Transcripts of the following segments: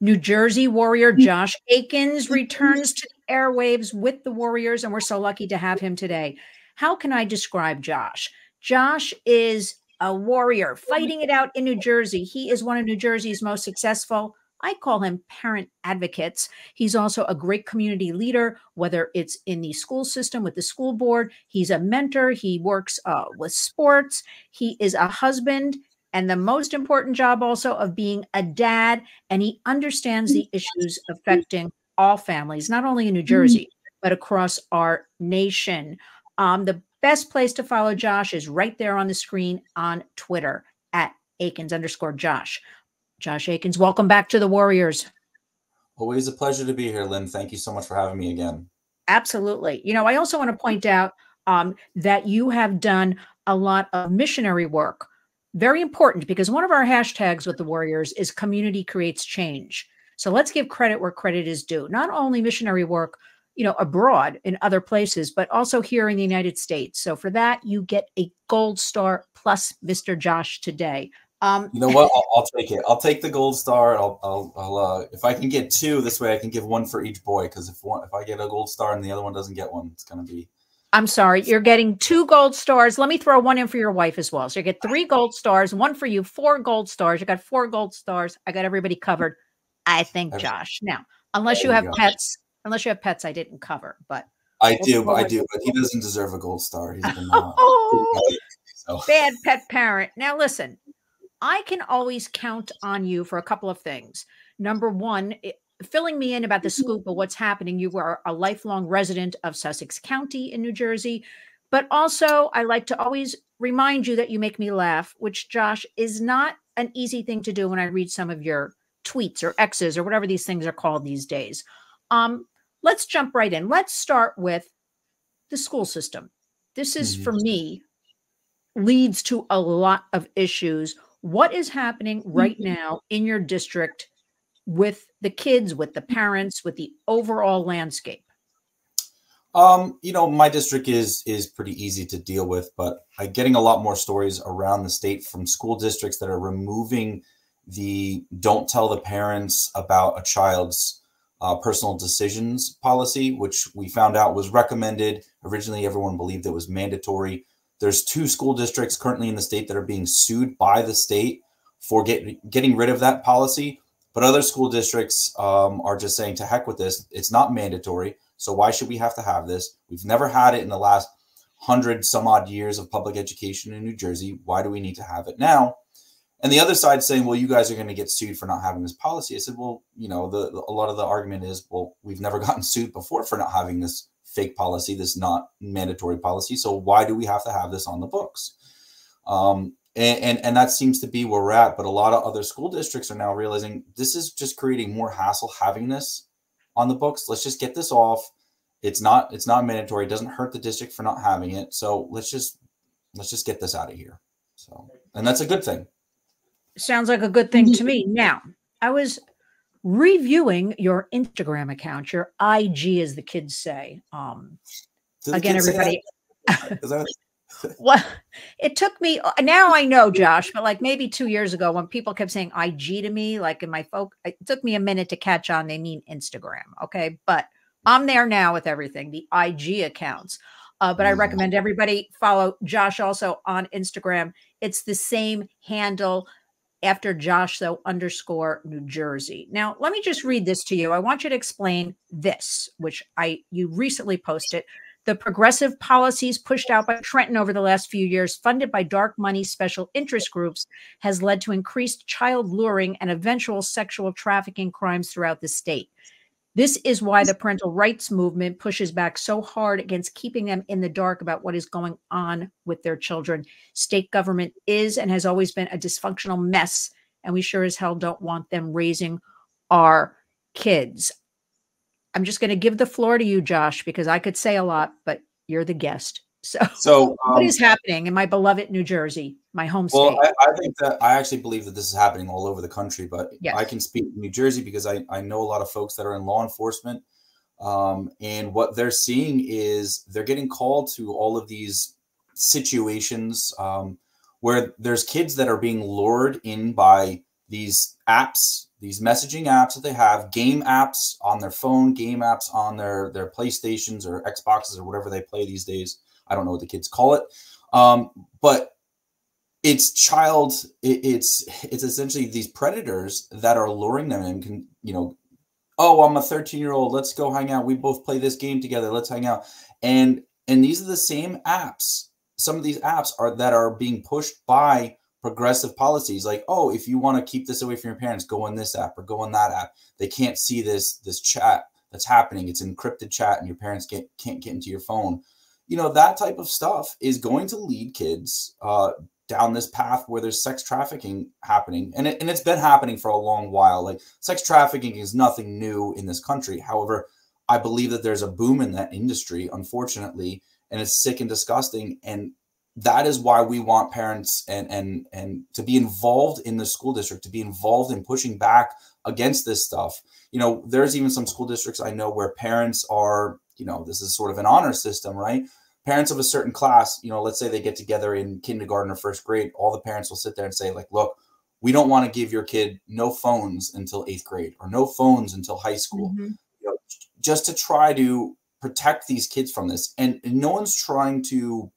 New Jersey Warrior Josh Aikens returns to the airwaves with the Warriors, and we're so lucky to have him today. How can I describe Josh? Josh is a warrior fighting it out in New Jersey. He is one of New Jersey's most successful, I call him, parent advocates. He's also a great community leader, whether it's in the school system with the school board. He's a mentor. He works with sports. He is a husband, and the most important job also of being a dad. And he understands the issues affecting all families, not only in New Jersey, but across our nation. The best place to follow Josh is right there on the screen on Twitter at Aikens_Josh. Josh Aikens, welcome back to the Warriors. Always a pleasure to be here, Lynn. Thank you so much for having me again. Absolutely. You know, I also want to point out that you have done a lot of missionary work. Very important, because one of our hashtags with the Warriors is community creates change. So let's give credit where credit is due. Not only missionary work, you know, abroad in other places, but also here in the United States. So for that, you get a gold star plus Mr. Josh today. You know what? I'll take it. I'll take the gold star. I'll if I can get two, this way I can give one for each boy. Because if I get a gold star and the other one doesn't get one, it's going to be. I'm sorry, you're getting 2 gold stars. Let me throw one in for your wife as well. So you get 3 gold stars, 1 for you, 4 gold stars. You got 4 gold stars. I got everybody covered. I think, Josh. Now, unless you have pets, I didn't cover. But I do, but he doesn't deserve a gold star. He's been bad pet parent. Now, listen, I can always count on you for a couple of things. Number one, filling me in about the scoop of what's happening. You are a lifelong resident of Sussex County in New Jersey, but also I like to always remind you that you make me laugh, which, Josh, is not an easy thing to do when I read some of your tweets or X's or whatever these things are called these days. Let's jump right in. Let's start with the school system. This is, for me, leads to a lot of issues. What is happening right now in your district with the kids, with the parents, with the overall landscape? You know, my district is pretty easy to deal with, but I'm getting a lot more stories around the state from school districts that are removing the don't tell the parents about a child's personal decisions policy, which we found out was recommended. Originally, everyone believed it was mandatory. There's 2 school districts currently in the state that are being sued by the state for getting rid of that policy. But other school districts are just saying, to heck with this. It's not mandatory. So why should we have to have this? We've never had it in the last 100 some odd years of public education in New Jersey. Why do we need to have it now? And the other side saying, well, you guys are going to get sued for not having this policy. I said, well, you know, a lot of the argument is, well, we've never gotten sued before for not having this fake policy, this not mandatory policy. So why do we have to have this on the books? And that seems to be where we're at. But a lot of other school districts are now realizing this is just creating more hassle having this on the books. Let's just get this off. It's not mandatory. It doesn't hurt the district for not having it. So let's just get this out of here. So, and that's a good thing. Sounds like a good thing to me. Now, I was reviewing your Instagram account, your IG, as the kids say. Again, everybody. Well, it took me, now I know, Josh, but like maybe 2 years ago when people kept saying IG to me, like in my folk, it took me a minute to catch on. They mean Instagram. Okay. But I'm there now with everything, the IG accounts. But I recommend everybody follow Josh also on Instagram. It's the same handle, after Josh, though, _New Jersey. Now, let me just read this to you. I want you to explain this, which you recently posted. The progressive policies pushed out by Trenton over the last few years, funded by dark money special interest groups, has led to increased child luring and eventual sexual trafficking crimes throughout the state. This is why the parental rights movement pushes back so hard against keeping them in the dark about what is going on with their children. State government is and has always been a dysfunctional mess, and we sure as hell don't want them raising our kids. I'm just going to give the floor to you, Josh, because I could say a lot, but you're the guest. So what is happening in my beloved New Jersey, my home state? Well, I think that I actually believe that this is happening all over the country, but yes. I can speak New Jersey because I know a lot of folks that are in law enforcement. And what they're seeing is they're getting called to all of these situations where there's kids that are being lured in by these apps these messaging apps that they have, game apps on their phone, game apps on their PlayStations or Xboxes or whatever they play these days. I don't know what the kids call it. But it's essentially these predators that are luring them and can, you know, oh, I'm a 13-year-old. Let's go hang out. We both play this game together. Let's hang out. And these are the same apps. Some of these apps are being pushed by progressive policies. Like, oh, if you want to keep this away from your parents, go on this app or go on that app. They can't see this chat that's happening. It's encrypted chat and your parents can't get into your phone. You know, that type of stuff is going to lead kids down this path where there's sex trafficking happening. And it's been happening for a long while. Like, sex trafficking is nothing new in this country. However, I believe that there's a boom in that industry, unfortunately, and it's sick and disgusting. And that is why we want parents and to be involved in the school district, to be involved in pushing back against this stuff. You know, there's even some school districts I know where parents are, you know, this is sort of an honor system, right? Parents of a certain class, you know, let's say they get together in kindergarten or first grade, all the parents will sit there and say, like, look, we don't want to give your kid no phones until 8th grade or no phones until high school, Mm-hmm. you know, just to try to protect these kids from this. And no one's trying to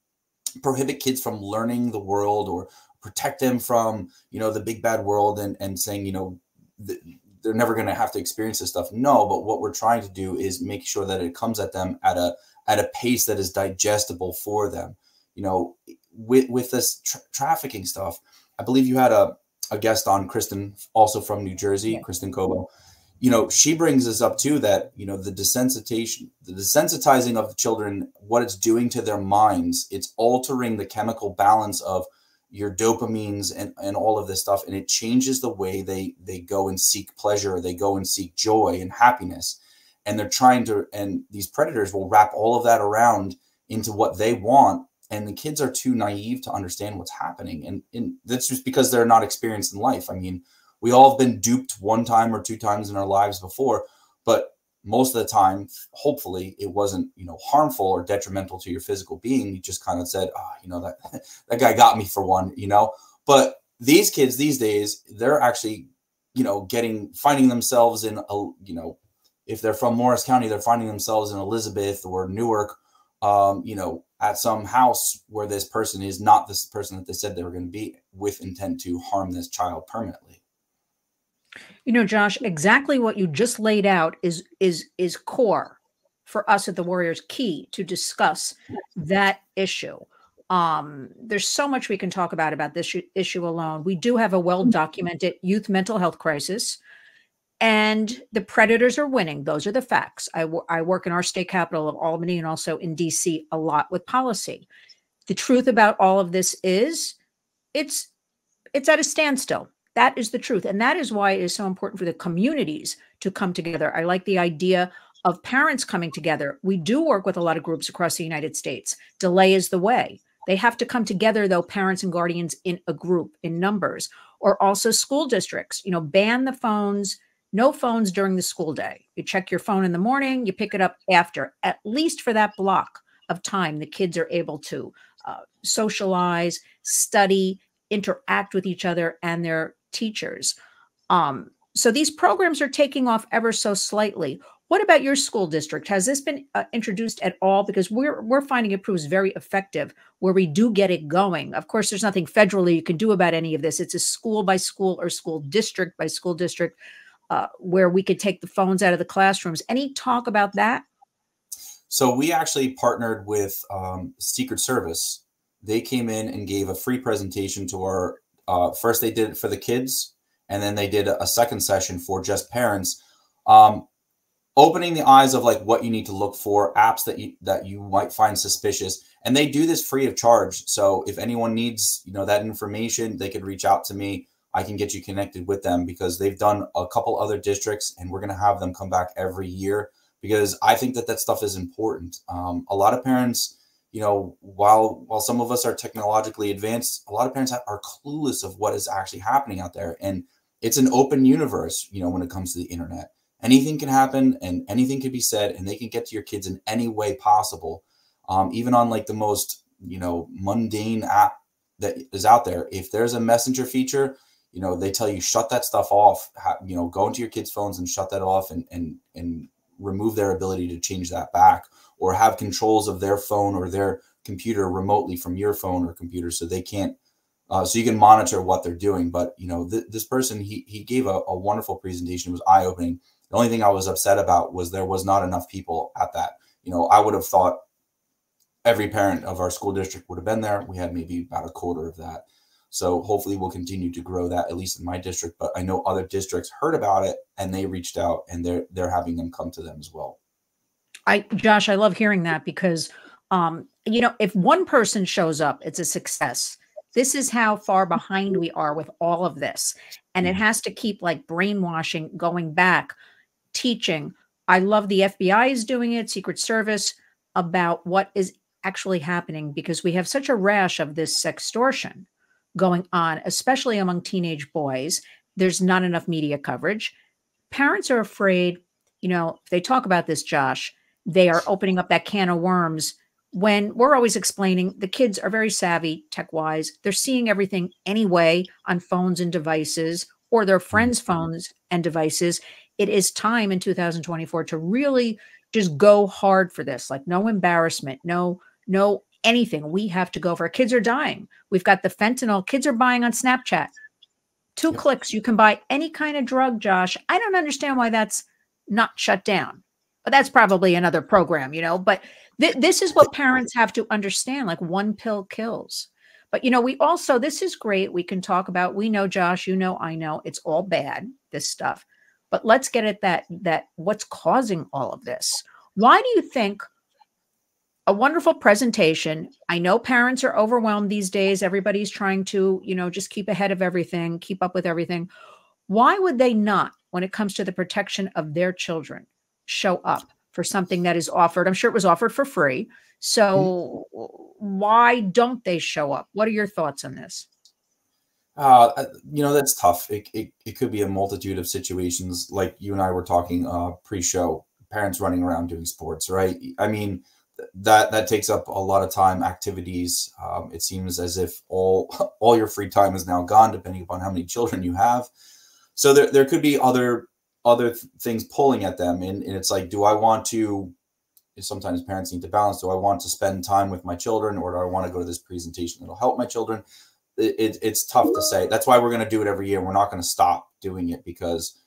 prohibit kids from learning the world or protect them from, you know, the big bad world and saying, you know, they're never going to have to experience this stuff. No, but what we're trying to do is make sure that it comes at them at a pace that is digestible for them. You know, with this trafficking stuff, I believe you had a guest on, Kristen, also from New Jersey, yeah. Kristen Cobo. You know, she brings this up too, that, you know, the desensitizing of children, what it's doing to their minds, it's altering the chemical balance of your dopamines and all of this stuff. And it changes the way they go and seek pleasure. They go and seek joy and happiness. And they're trying to, and these predators will wrap all of that around into what they want. And the kids are too naive to understand what's happening. And that's just because they're not experienced in life. I mean, we all have been duped one time or two times in our lives before, but most of the time, hopefully it wasn't, you know, harmful or detrimental to your physical being. You just kind of said, oh, you know, that guy got me for one, you know. But these kids these days, they're actually, you know, finding themselves in a, you know, if they're from Morris County, they're finding themselves in Elizabeth or Newark, you know, at some house where this person is not this person that they said they were going to be, with intent to harm this child permanently. You know, Josh, exactly what you just laid out is core for us at the Warriors, key to discuss that issue. There's so much we can talk about this issue alone. We do have a well-documented youth mental health crisis, and the predators are winning. Those are the facts. I work in our state capital of Albany and also in DC a lot with policy. The truth about all of this is it's at a standstill. That is the truth. And that is why it is so important for the communities to come together. I like the idea of parents coming together. We do work with a lot of groups across the United States. Delay is the way. They have to come together, though, parents and guardians in a group, in numbers, or also school districts, you know, ban the phones, no phones during the school day. You check your phone in the morning, you pick it up after, at least for that block of time. The kids are able to socialize, study, interact with each other and their teachers. So these programs are taking off ever so slightly. What about your school district? Has this been introduced at all? Because we're finding it proves very effective where we do get it going. Of course, there's nothing federally you can do about any of this. It's a school by school or school district by school district where we could take the phones out of the classrooms. Any talk about that? So we actually partnered with Secret Service. They came in and gave a free presentation to our, first they did it for the kids, and then they did a second session for just parents, opening the eyes of like what you need to look for, apps that you might find suspicious. And they do this free of charge. So if anyone needs, you know, that information, they could reach out to me. I can get you connected with them because they've done a couple other districts, and we're going to have them come back every year because I think that stuff is important. A lot of parents, you know, while some of us are technologically advanced, a lot of parents are clueless of what is actually happening out there. And it's an open universe, you know, when it comes to the internet. Anything can happen and anything can be said, and they can get to your kids in any way possible. Even on like the most, you know, mundane app that is out there. If there's a messenger feature, you know, they tell you shut that stuff off, you know, go into your kids' phones and shut that off, and remove their ability to change that back, or have controls of their phone or their computer remotely from your phone or computer, so they can't, so you can monitor what they're doing. But, you know, this person, he gave a wonderful presentation. It was eye-opening. The only thing I was upset about was there was not enough people at that. You know, I would have thought every parent of our school district would have been there. We had maybe about a quarter of that. So hopefully we'll continue to grow that, at least in my district. But I know other districts heard about it and they reached out, and they're having them come to them as well. Josh, I love hearing that because, you know, if one person shows up, it's a success. This is how far behind we are with all of this. And it has to keep like brainwashing, going back, teaching. I love the FBI is doing it, Secret Service, about what is actually happening, because we have such a rash of this sextortion going on, especially among teenage boys. There's not enough media coverage. Parents are afraid, you know, if they talk about this, Josh, they are opening up that can of worms, when we're always explaining the kids are very savvy tech-wise. They're seeing everything anyway on phones and devices, or their friends' phones and devices. It is time in 2024 to really just go hard for this. Like, no embarrassment, no anything. We have to go for it. Kids are dying. We've got the fentanyl. Kids are buying on Snapchat. Two clicks, you can buy any kind of drug, Josh. I don't understand why that's not shut down. But that's probably another program, you know. But this is what parents have to understand. Like, one pill kills. But, you know, we also, this is great. We can talk about, we know, Josh, you know, I know it's all bad, this stuff. But let's get at that what's causing all of this. Why do you think a wonderful presentation? I know parents are overwhelmed these days. Everybody's trying to, you know, just keep ahead of everything, keep up with everything. Why would they not, when it comes to the protection of their children, show up for something that is offered? I'm sure it was offered for free. So why don't they show up? What are your thoughts on this? You know, that's tough. It could be a multitude of situations, like you and I were talking pre-show, parents running around doing sports, right? I mean, that takes up a lot of time, activities. It seems as if all your free time is now gone, depending upon how many children you have. So there could be other things pulling at them. And it's like, do I want to, sometimes parents need to balance, do I want to spend time with my children, or do I want to go to this presentation that'll help my children? It's tough to say. That's why we're going to do it every year. We're not going to stop doing it, because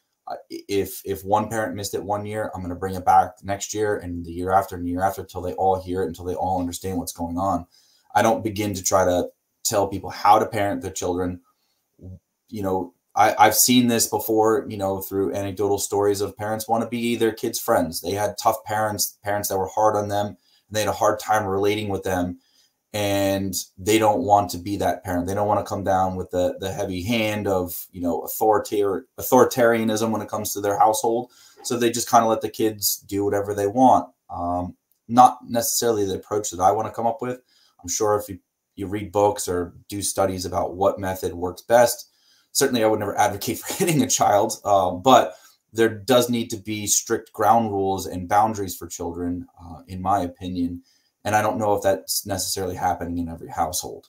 if one parent missed it one year, I'm going to bring it back next year and the year after and the year after, until they all hear it, until they all understand what's going on. I don't begin to try to tell people how to parent their children. You know, I've seen this before, you know, through anecdotal stories of parents want to be their kids' friends. They had tough parents that were hard on them, and they had a hard time relating with them. And they don't want to be that parent. They don't want to come down with the heavy hand of, you know, authoritarianism when it comes to their household. So they just kind of let the kids do whatever they want. Not necessarily the approach that I want to come up with. I'm sure if you read books or do studies about what method works best, certainly I would never advocate for hitting a child, but there does need to be strict ground rules and boundaries for children, in my opinion. And I don't know if that's necessarily happening in every household.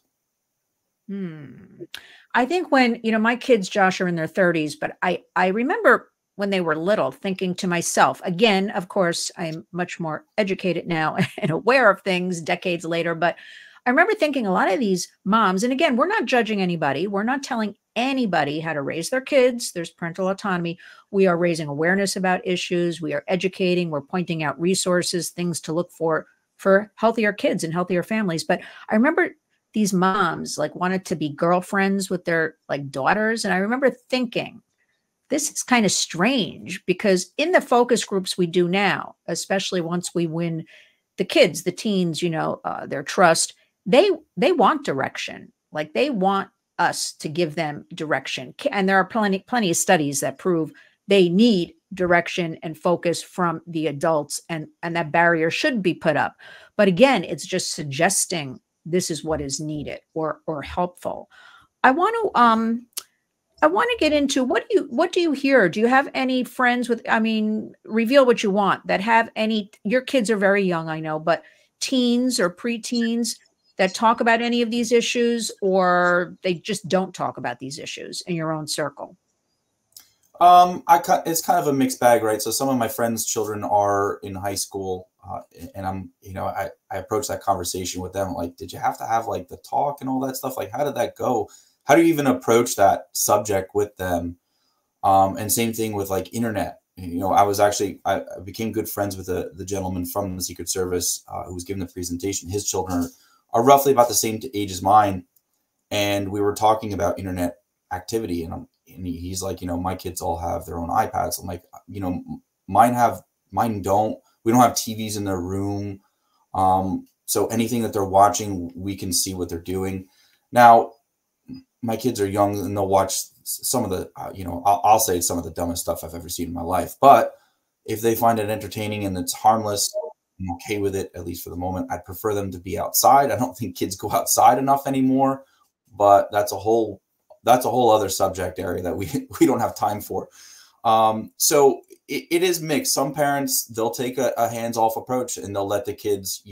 I think when, you know, my kids, Josh, are in their 30s, but I remember when they were little thinking to myself, again, of course, I'm much more educated now and aware of things decades later, but I remember thinking a lot of these moms, and again, we're not judging anybody. We're not telling anybody how to raise their kids. There's parental autonomy. We are raising awareness about issues. We are educating. We're pointing out resources, things to look for healthier kids and healthier families. But I remember these moms like wanted to be girlfriends with their like daughters. And I remember thinking, this is kind of strange, because in the focus groups we do now, especially once we win the kids, the teens, you know, their trust, they want direction. Like, they want us to give them direction. And there are plenty of studies that prove they need direction and focus from the adults, and that barrier should be put up. But again, it's just suggesting this is what is needed or helpful. I want to get into, what do you hear? Do you have any friends with, I mean, reveal what you want, that have any, your kids are very young, I know, but teens or preteens that talk about any of these issues, or they just don't talk about these issues in your own circle? It's kind of a mixed bag, right? So some of my friends' children are in high school, and I approach that conversation with them like, did you have to have like the talk and all that stuff? Like, how did that go? How do you even approach that subject with them? And same thing with like internet. I became good friends with the gentleman from the Secret Service who was giving the presentation. His children are roughly about the same age as mine, and we were talking about internet activity, and he's like, my kids all have their own iPads. I'm like, mine don't. We don't have TVs in their room. So anything that they're watching, we can see what they're doing. Now, my kids are young and they'll watch some of the, I'll say some of the dumbest stuff I've ever seen in my life. But if they find it entertaining and it's harmless, I'm okay with it, at least for the moment. I'd prefer them to be outside. I don't think kids go outside enough anymore, but that's a whole other subject area that we don't have time for. So it is mixed. Some parents, they'll take a hands-off approach and they'll let the kids,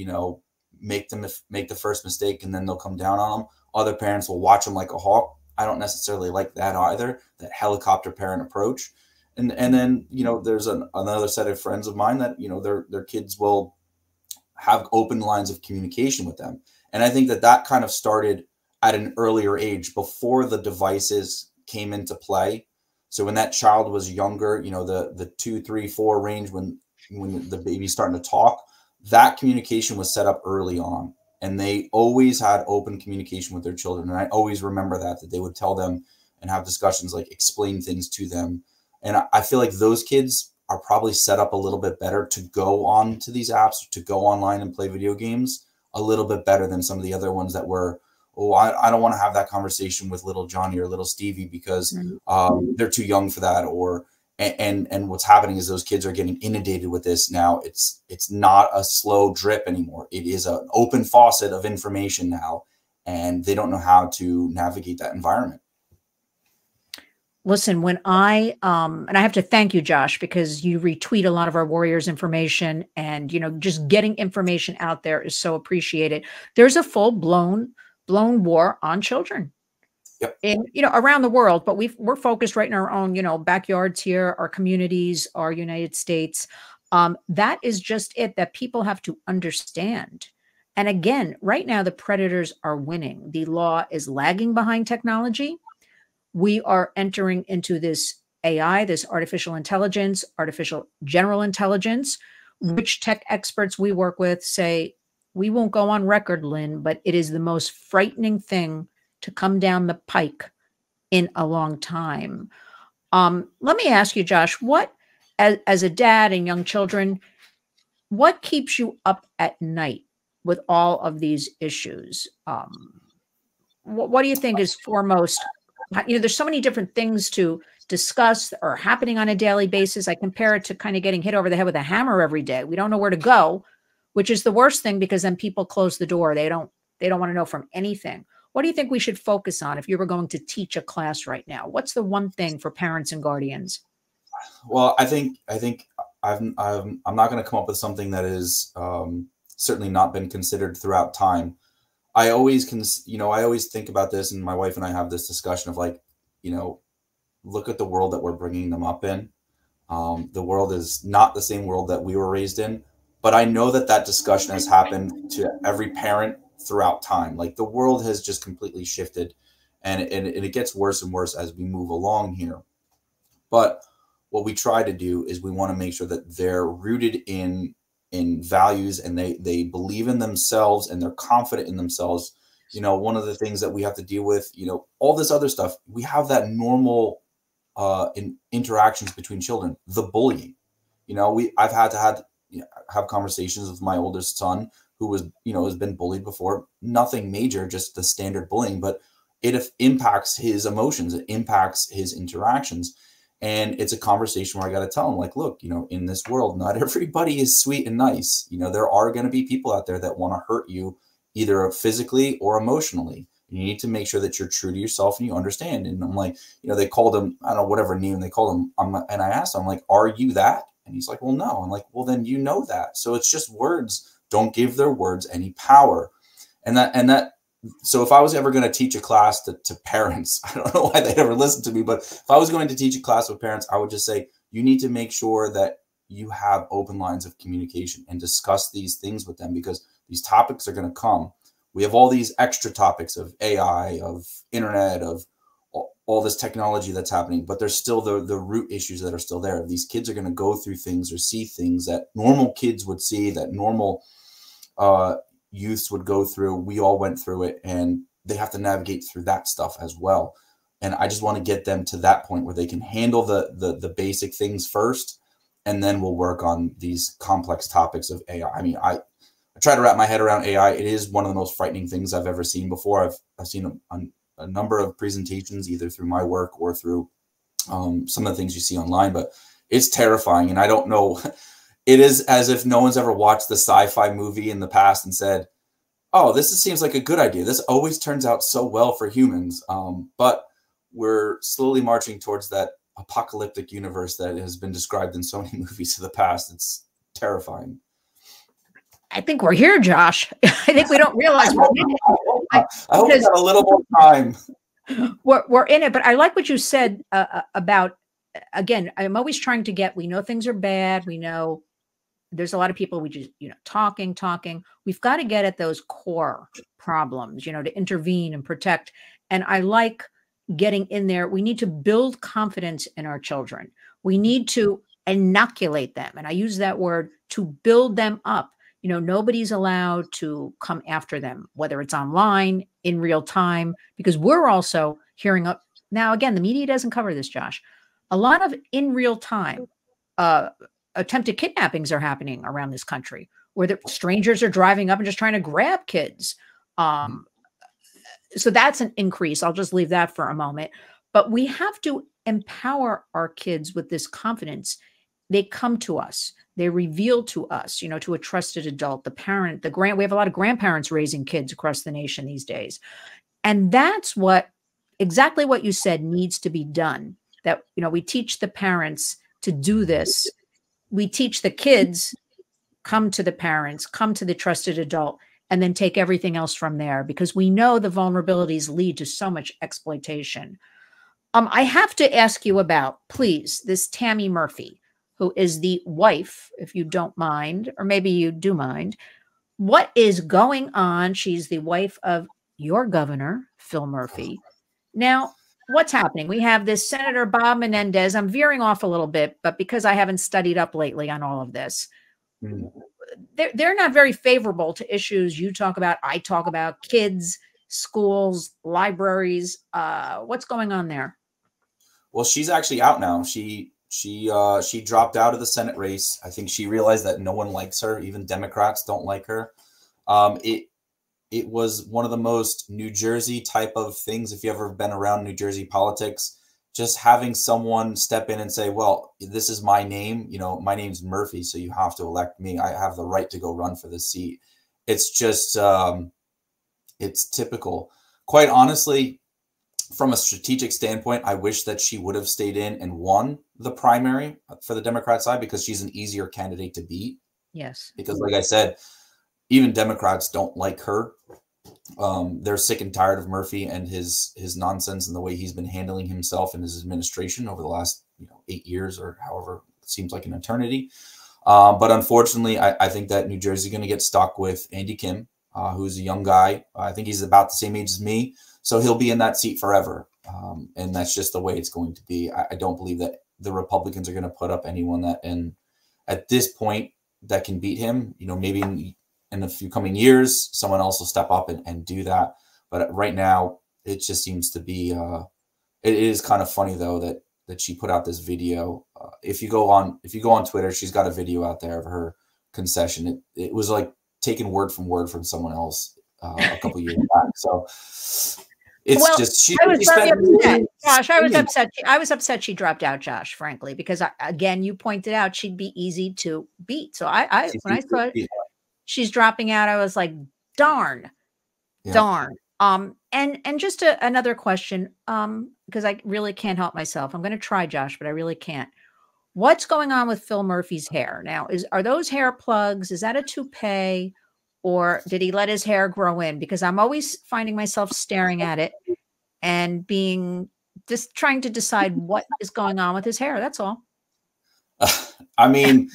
make the first mistake, and then they'll come down on them. Other parents will watch them like a hawk. I don't necessarily like that either, that helicopter parent approach. And then, there's another set of friends of mine that, their kids will have open lines of communication with them. And I think that kind of started at an earlier age, before the devices came into play. So when that child was younger, the 2, 3, 4 range, when the baby's starting to talk, that communication was set up early on. And they always had open communication with their children. And I always remember that they would tell them and have discussions, like explain things to them. And I feel like those kids are probably set up a little bit better to go on to these apps, to go online and play video games a little bit better than some of the other ones that were, I don't want to have that conversation with little Johnny or little Stevie because they're too young for that. And what's happening is those kids are getting inundated with this now. It's not a slow drip anymore. It is an open faucet of information now, and they don't know how to navigate that environment. Listen, when and I have to thank you, Josh, because you retweet a lot of our Warriors information, and, just getting information out there is so appreciated. There's a blown war on children. Yep. And, around the world, but we're focused right in our own, backyards here, our communities, our United States. That is just it, that people have to understand. And again, right now, the predators are winning. The law is lagging behind technology. We are entering into this AI, this artificial intelligence, artificial general intelligence, which tech experts we work with say, we won't go on record, Lynn, but it is the most frightening thing to come down the pike in a long time. Let me ask you, Josh, what, as a dad and young children, what keeps you up at night with all of these issues? What do you think is foremost? There's so many different things to discuss or happening on a daily basis. I compare it to kind of getting hit over the head with a hammer every day. We don't know where to go, which is the worst thing, because then people close the door. They don't want to know from anything. What do you think we should focus on if you were going to teach a class right now? What's the one thing for parents and guardians? Well, I think I'm not going to come up with something that is certainly not been considered throughout time. I always think about this, and my wife and I have this discussion of like, look at the world that we're bringing them up in. The world is not the same world that we were raised in, but I know that discussion has happened to every parent throughout time. Like, the world has just completely shifted, and it gets worse and worse as we move along here. But what we try to do is we want to make sure that they're rooted in values, and they believe in themselves, and they're confident in themselves. One of the things that we have to deal with, all this other stuff, we have that normal interactions between children, the bullying. I've had to have conversations with my oldest son, who was, has been bullied before. Nothing major, just the standard bullying, but it impacts his emotions. It impacts his interactions. And it's a conversation where I got to tell him, like, look, in this world, not everybody is sweet and nice. There are going to be people out there that want to hurt you, either physically or emotionally. You need to make sure that you're true to yourself and you understand. And I'm like, they called him, I don't know, whatever name they called him. And I asked him, like, are you that? And he's like, well, no. I'm like, well, then that. So it's just words. Don't give their words any power. And that so if I was ever going to teach a class to parents, I don't know why they'd ever listen to me, but if I was going to teach a class with parents, I would just say, you need to make sure that you have open lines of communication and discuss these things with them, because these topics are going to come. We have all these extra topics of AI, of internet, of all this technology that's happening, but there's still the root issues that are still there. These kids are going to go through things or see things that normal kids would see, that normal youths would go through. We all went through it, and they have to navigate through that stuff as well. And I just want to get them to that point where they can handle the basic things first, and then we'll work on these complex topics of AI. I mean, I try to wrap my head around AI. It is one of the most frightening things I've ever seen before. I've seen a number of presentations, either through my work or through some of the things you see online, but it's terrifying. And I don't know, it is as if no one's ever watched the sci-fi movie in the past and said, oh, this seems like a good idea. This always turns out so well for humans. But we're slowly marching towards that apocalyptic universe that has been described in so many movies of the past. It's terrifying. I think we're here, Josh. I think we don't realize we're in it. I hope we got a little more time. We're in it, but I like what you said about, again, I'm always trying to get, we know things are bad. We know there's a lot of people, we just, talking. We've got to get at those core problems, to intervene and protect. And I like getting in there. We need to build confidence in our children. We need to inoculate them. And I use that word, to build them up. Nobody's allowed to come after them, whether it's online, in real time, because we're also hearing up. Now, again, the media doesn't cover this, Josh. A lot of in real time attempted kidnappings are happening around this country, where the strangers are driving up and just trying to grab kids. So that's an increase. I'll just leave that for a moment. But we have to empower our kids with this confidence. They come to us. They reveal to us, to a trusted adult, the parent, we have a lot of grandparents raising kids across the nation these days. And that's exactly what you said needs to be done. That, we teach the parents to do this. We teach the kids, come to the parents, come to the trusted adult, and then take everything else from there, because we know the vulnerabilities lead to so much exploitation. I have to ask you about, please, this Tammy Murphy, who is the wife, if you don't mind, or maybe you do mind. What is going on? She's the wife of your governor, Phil Murphy. Now, what's happening? We have this Senator Bob Menendez. I'm veering off a little bit, but because I haven't studied up lately on all of this, they're not very favorable to issues you talk about, I talk about, kids, schools, libraries. What's going on there? Well, she's actually out now. She dropped out of the Senate race. I think she realized that no one likes her. Even Democrats don't like her. It was one of the most New Jersey type of things. If you ever been around New Jersey politics, just having someone step in and say, well, this is my name, my name's Murphy, so you have to elect me. I have the right to go run for this seat. It's just, it's typical. Quite honestly, from a strategic standpoint, I wish that she would have stayed in and won the primary for the Democrat side, because she's an easier candidate to beat. Yes. Because like I said, even Democrats don't like her. They're sick and tired of Murphy and his nonsense and the way he's been handling himself and his administration over the last 8 years, or however it seems like an eternity. But unfortunately, I think that New Jersey is going to get stuck with Andy Kim, who's a young guy. I think he's about the same age as me. So he'll be in that seat forever. And that's just the way it's going to be. I don't believe that the Republicans are going to put up anyone that, at this point, that can beat him. Maybe in a few coming years, someone else will step up and do that. But right now, it just seems to be, it is kind of funny though, that she put out this video. If you go on Twitter, she's got a video out there of her concession. It was like taken word from someone else a couple years back. So it's just, I was very upset, Josh. I was upset she dropped out, Josh, frankly, because again, you pointed out she'd be easy to beat. So when I thought she's dropping out, I was like, darn. And just another question, because I really can't help myself. I'm going to try, Josh, but I really can't. What's going on with Phil Murphy's hair now? Are those hair plugs? Is that a toupee? or did he let his hair grow in? Because I'm always finding myself staring at it and being just trying to decide what is going on with his hair. That's all. I mean,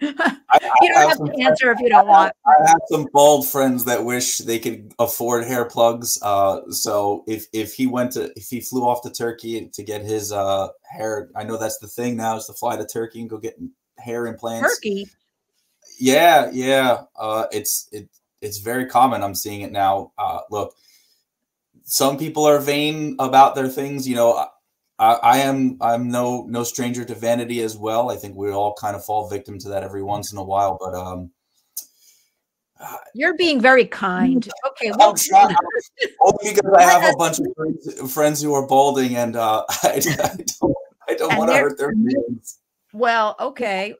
You don't have to answer if you don't want. I have some bald friends that wish they could afford hair plugs. So if he flew off to Turkey to get his hair, I know that's the thing now, is to fly to Turkey and go get hair implants. Turkey. Yeah. It's very common. I'm seeing it now. Look, some people are vain about their things. You know, I'm no stranger to vanity as well. I think we all kind of fall victim to that every once in a while. But you're being very kind. Okay, well, only because I have a bunch of friends who are balding, and I don't want to hurt their feelings. Well, okay,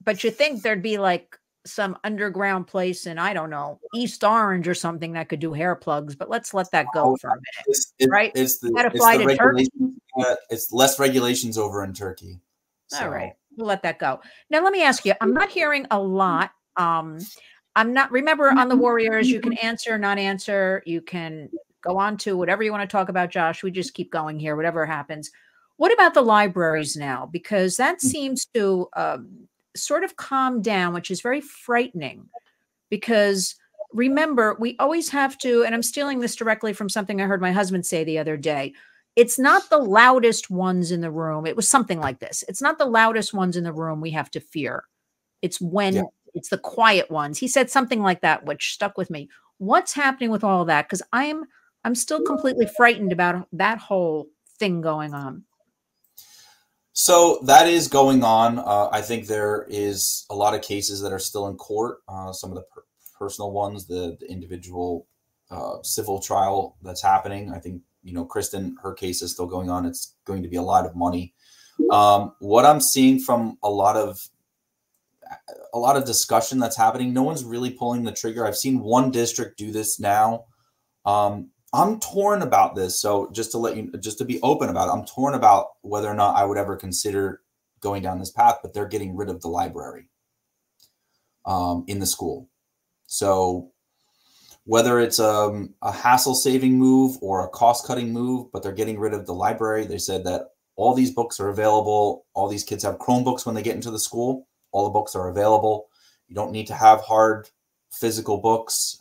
but you think there'd be like some underground place in, I don't know, East Orange or something that could do hair plugs, but let's let that go for a minute, right? It's less regulations over in Turkey. So. All right, we'll let that go. Now, let me ask you, I'm not hearing a lot. I'm not, remember, on the Warriors, you can answer, not answer. You can go on to whatever you want to talk about, Josh. We just keep going here, whatever happens. What about the libraries now? Because that seems to sort of calm down, which is very frightening. Because remember, we always have to, and I'm stealing this directly from something I heard my husband say the other day. It's not the loudest ones in the room. It was something like this. It's not the loudest ones in the room we have to fear. It's when it's the quiet ones. He said something like that, which stuck with me. What's happening with all of that? Because I'm still completely frightened about that whole thing going on. So that is going on. I think there is a lot of cases that are still in court. Some of the personal ones, the individual civil trial that's happening. I think, you know, Kristen, her case is still going on. It's going to be a lot of money. What I'm seeing from a lot of discussion that's happening, no one's really pulling the trigger. I've seen one district do this now. I'm torn about this. So just to be open about it, I'm torn about whether or not I would ever consider going down this path, but they're getting rid of the library in the school. So whether it's a hassle-saving move or a cost-cutting move, but they're getting rid of the library. They said that all these books are available. All these kids have Chromebooks when they get into the school. All the books are available. You don't need to have hard physical books.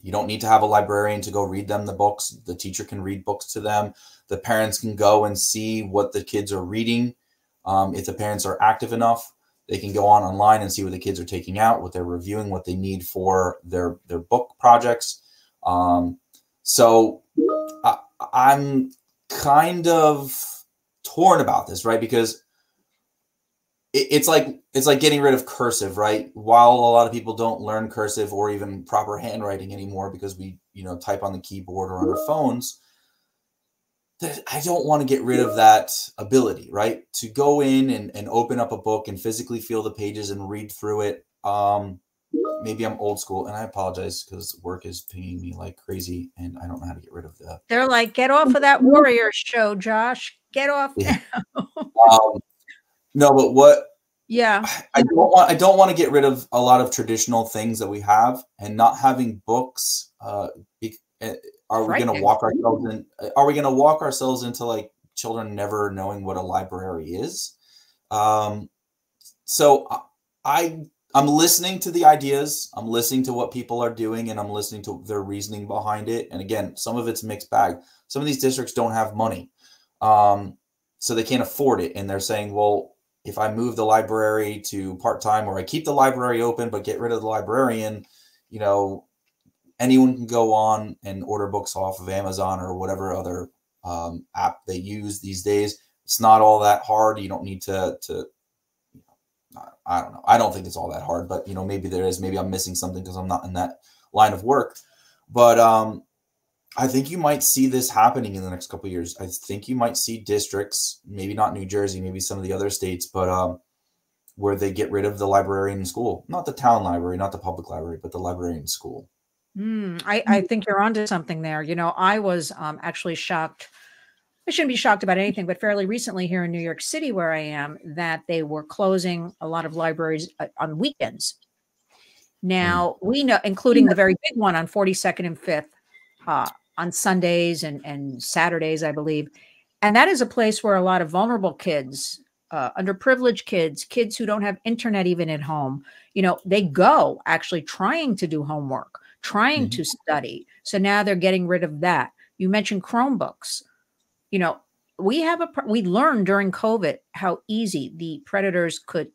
You don't need to have a librarian to go read them the books. The teacher can read books to them. The parents can go and see what the kids are reading. If the parents are active enough, they can go online and see what the kids are taking out, what they're reviewing, what they need for their book projects. So I'm kind of torn about this, right? Because it's like getting rid of cursive, right? While a lot of people don't learn cursive or even proper handwriting anymore because we, type on the keyboard or on our phones, I don't want to get rid of that ability, right? To go in and open up a book and physically feel the pages and read through it. Maybe I'm old school, and I apologize because work is pinging me like crazy and I don't know how to get rid of that. They're like, get off of that Warrior show, Josh. Get off now. No, but what? Yeah, I don't want to get rid of a lot of traditional things that we have, and not having books. Are we going to walk ourselves in? Are we going to walk ourselves into like children never knowing what a library is? So I'm listening to the ideas. I'm listening to what people are doing, and I'm listening to their reasoning behind it. And again, some of it's mixed bag. Some of these districts don't have money, so they can't afford it, and they're saying, well, if I move the library to part-time, or I keep the library open but get rid of the librarian, anyone can go on and order books off of Amazon or whatever other app they use these days. It's not all that hard. You don't need to I don't know. I don't think it's all that hard, but maybe there is. Maybe I'm missing something because I'm not in that line of work. But I think you might see this happening in the next couple of years. I think you might see districts, maybe not New Jersey, maybe some of the other states, but where they get rid of the librarian in school. Not the town library, not the public library, but the librarian in school. I think you're onto something there. I was actually shocked. I shouldn't be shocked about anything, but fairly recently here in New York City, where I am, that they were closing a lot of libraries on weekends. Now, we know, including the very big one on 42nd and 5th, on Sundays and Saturdays, I believe. And that is a place where a lot of vulnerable kids, underprivileged kids, kids who don't have internet even at home, they go actually trying to do homework, trying to study. So now they're getting rid of that. You mentioned Chromebooks. We learned during COVID how easy the predators could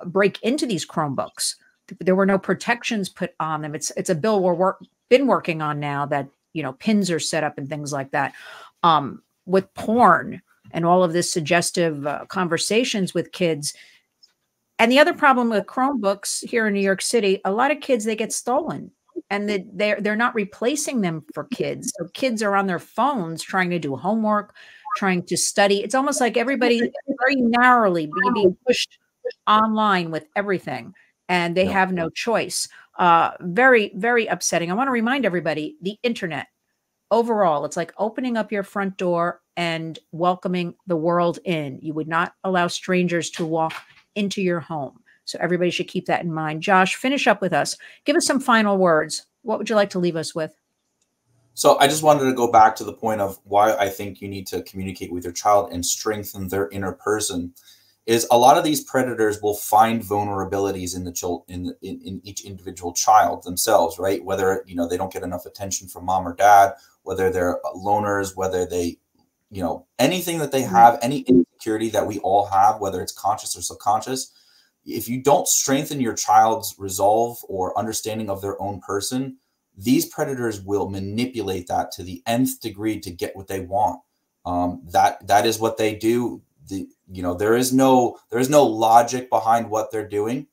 break into these Chromebooks. There were no protections put on them. It's a bill been working on now that, pins are set up and things like that. With porn and all of this suggestive conversations with kids. And the other problem with Chromebooks here in New York City, a lot of kids, they get stolen and they're not replacing them for kids. So kids are on their phones trying to do homework, trying to study. It's almost like everybody very narrowly being pushed online with everything, and they have no choice. Very, very upsetting. I want to remind everybody, the internet overall, it's like opening up your front door and welcoming the world in. You would not allow strangers to walk into your home. So everybody should keep that in mind. Josh, finish up with us. Give us some final words. What would you like to leave us with? So I just wanted to go back to the point of why I think you need to communicate with your child and strengthen their inner person. Is a lot of these predators will find vulnerabilities in each individual child themselves, right? Whether, they don't get enough attention from mom or dad, whether they're loners, whether they, anything that they have, any insecurity that we all have, whether it's conscious or subconscious, if you don't strengthen your child's resolve or understanding of their own person, these predators will manipulate that to the nth degree to get what they want. That is what they do. There is no logic behind what they're doing.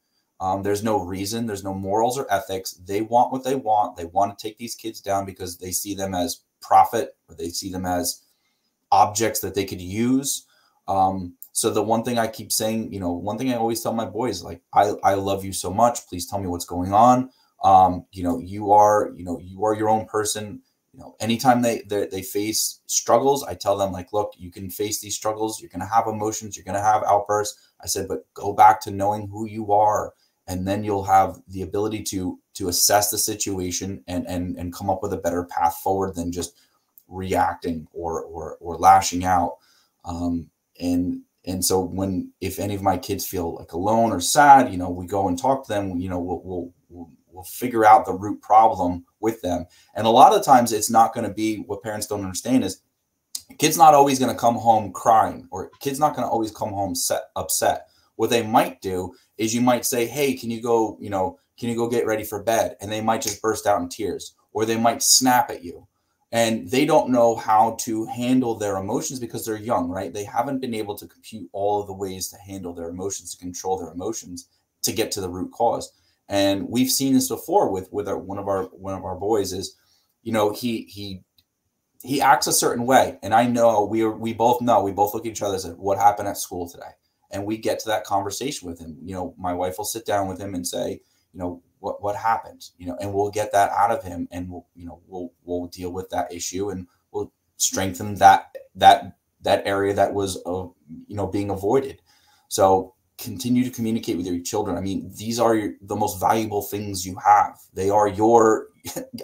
There's no reason. There's no morals or ethics. They want what they want. They want to take these kids down because they see them as profit, or they see them as objects that they could use. So the one thing I keep saying, one thing I always tell my boys, like, I love you so much. Please tell me what's going on. You are your own person. Anytime they face struggles, I tell them, like, look, you can face these struggles. You're going to have emotions. You're going to have outbursts. I said, but go back to knowing who you are. And then you'll have the ability to assess the situation and come up with a better path forward than just reacting or lashing out. And so if any of my kids feel like alone or sad, we go and talk to them, we'll figure out the root problem with them. And a lot of times it's not going to be, what parents don't understand is, kid's not always going to come home crying, or kid's not going to always come home upset. What they might do is, you might say, hey, can you go get ready for bed? And they might just burst out in tears, or they might snap at you. And they don't know how to handle their emotions because they're young, right? They haven't been able to compute all of the ways to handle their emotions, to control their emotions, to get to the root cause. And we've seen this before with one of our boys is, he acts a certain way. And I know we both look at each other and say, what happened at school today? And we get to that conversation with him. My wife will sit down with him and say, what happened, and we'll get that out of him, and we'll deal with that issue, and we'll strengthen that area that was, being avoided. So continue to communicate with your children. I mean, these are the most valuable things you have. They are your,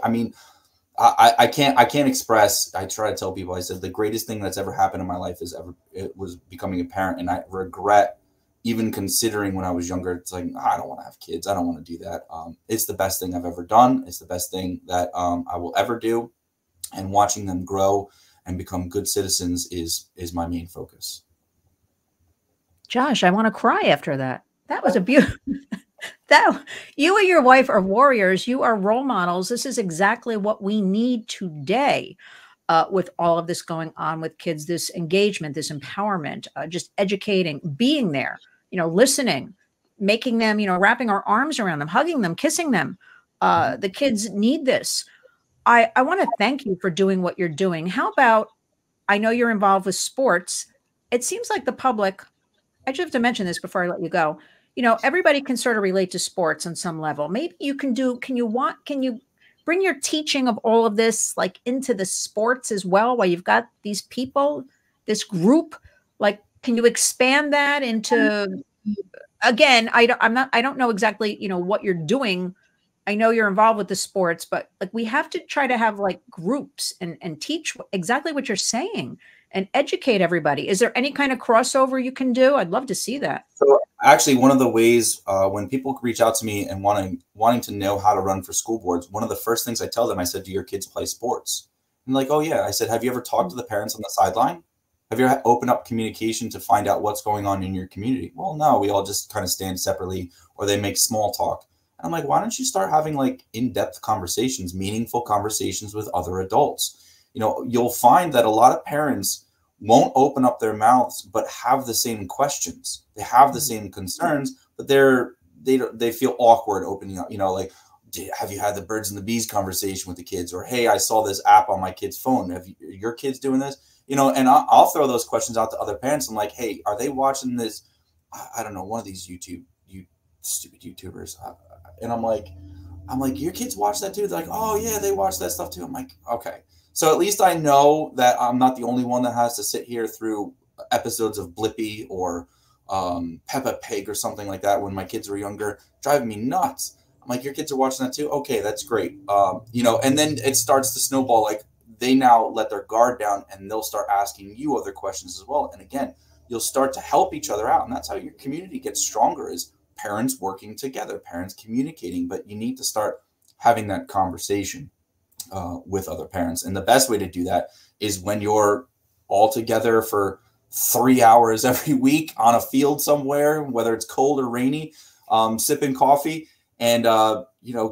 I can't express, I try to tell people, I said, the greatest thing that's ever happened in my life it was becoming a parent. And I regret even considering when I was younger, it's like, I don't want to have kids. I don't want to do that. It's the best thing I've ever done. It's the best thing that I will ever do. And watching them grow and become good citizens is my main focus. Josh, I want to cry after that. That was a beautiful, you and your wife are warriors. You are role models. This is exactly what we need today. With all of this going on with kids, this engagement, this empowerment, just educating, being there, listening, making them, wrapping our arms around them, hugging them, kissing them. The kids need this. I want to thank you for doing what you're doing. How about, I know you're involved with sports. It seems like the public, I just have to mention this before I let you go. Everybody can sort of relate to sports on some level. Maybe you can you bring your teaching of all of this like into the sports as well, while you've got these people, this group, like, can you expand that into again, I don't know exactly, what you're doing. I know you're involved with the sports, but like we have to try to have like groups and teach exactly what you're saying and educate everybody. Is there any kind of crossover you can do? I'd love to see that. So actually, one of the ways when people reach out to me and wanting to know how to run for school boards, one of the first things I tell them, I said, "Do your kids play sports?" And like, "Oh yeah." I said, "Have you ever talked to the parents on the sideline? Have you ever opened up communication to find out what's going on in your community?" "Well, no, we all just kind of stand separately, or they make small talk." And I'm like, "Why don't you start having like in-depth conversations, meaningful conversations with other adults?" You'll find that a lot of parents won't open up their mouths, but have the same questions. They have the same concerns, but they feel awkward opening up. Like, have you had the birds and the bees conversation with the kids? Or, hey, I saw this app on my kid's phone. Have your kids doing this? And I'll throw those questions out to other parents. I'm like, hey, are they watching this? I don't know, one of these stupid YouTubers. And I'm like, your kids watch that too? They're like, oh yeah, they watch that stuff too. I'm like, okay. So at least I know that I'm not the only one that has to sit here through episodes of Blippi or Peppa Pig or something like that when my kids were younger, driving me nuts. I'm like, your kids are watching that too? Okay, that's great. And then it starts to snowball. Like, they now let their guard down and they'll start asking you other questions as well. And again, you'll start to help each other out. And that's how your community gets stronger, is parents working together, parents communicating. But you need to start having that conversation with other parents. And the best way to do that is when you're all together for 3 hours every week on a field somewhere, whether it's cold or rainy, sipping coffee and,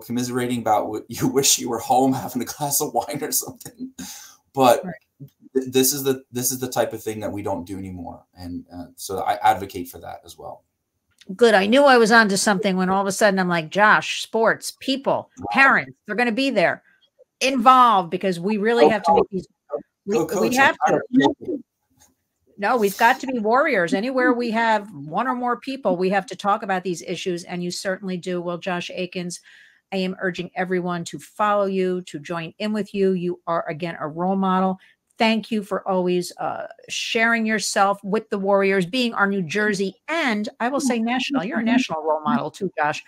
commiserating about what you wish you were home having a glass of wine or something. But this is the type of thing that we don't do anymore. And so I advocate for that as well. Good. I knew I was onto something when all of a sudden I'm like, Josh, sports, people, parents, they're going to be there involved, because we really have to make these. We have to. No, we've got to be warriors. Anywhere we have one or more people, we have to talk about these issues. And you certainly do. Well, Josh Aikens, I am urging everyone to follow you, to join in with you. You are, again, a role model. Thank you for always sharing yourself with the warriors, being our New Jersey, and I will say national. You're a national role model too, Josh,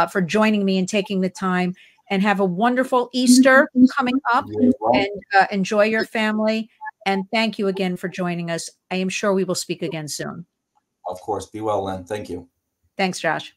for joining me and taking the time. And have a wonderful Easter coming up, and enjoy your family. And thank you again for joining us. I am sure we will speak again soon. Of course. Be well, Lynn. Thank you. Thanks, Josh.